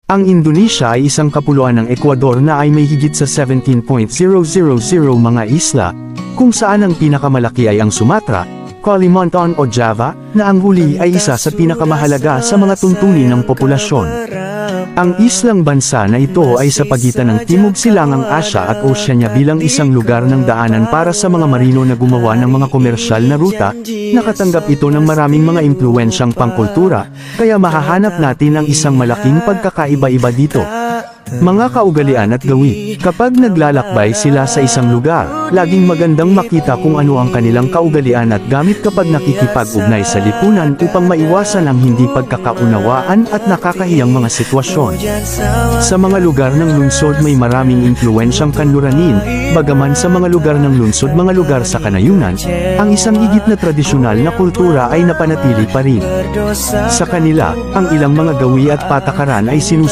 Ang Indonesia ay isang kapuluan ng Ecuador na ay may higit sa 17,000 mga isla, kung saan ang pinakamalaki ay ang Sumatra, Kalimantan o Java, na ang huli ay isa sa pinakamahalaga sa mga tuntunin ng populasyon. Ang islang bansa na ito ay sa pagitan ng Timog Silangang Asya at Oceania bilang isang lugar ng daanan para sa mga marino na gumawa ng mga komersyal na ruta. Nakatanggap ito ng maraming mga impluwensyang pangkultura, kaya mahahanap natin ang isang malaking pagkakaiba-iba dito. Mga kaugalian at gawi. Kapag naglalakbay sila sa isang lugar, laging magandang makita kung ano ang kanilang kaugalian at gamit kapag nakikipag-ugnay sa lipunan upang maiwasan ang hindi pagkakaunawaan at nakakahiyang mga sitwasyon. Sa mga lugar ng lungsod may maraming impluwensyang kanluranin, bagaman sa mga lugar ng lungsod mga lugar sa kanayunan, ang isang higit na tradisyonal na kultura ay napanatili pa rin. Sa kanila, ang ilang mga gawi at patakaran ay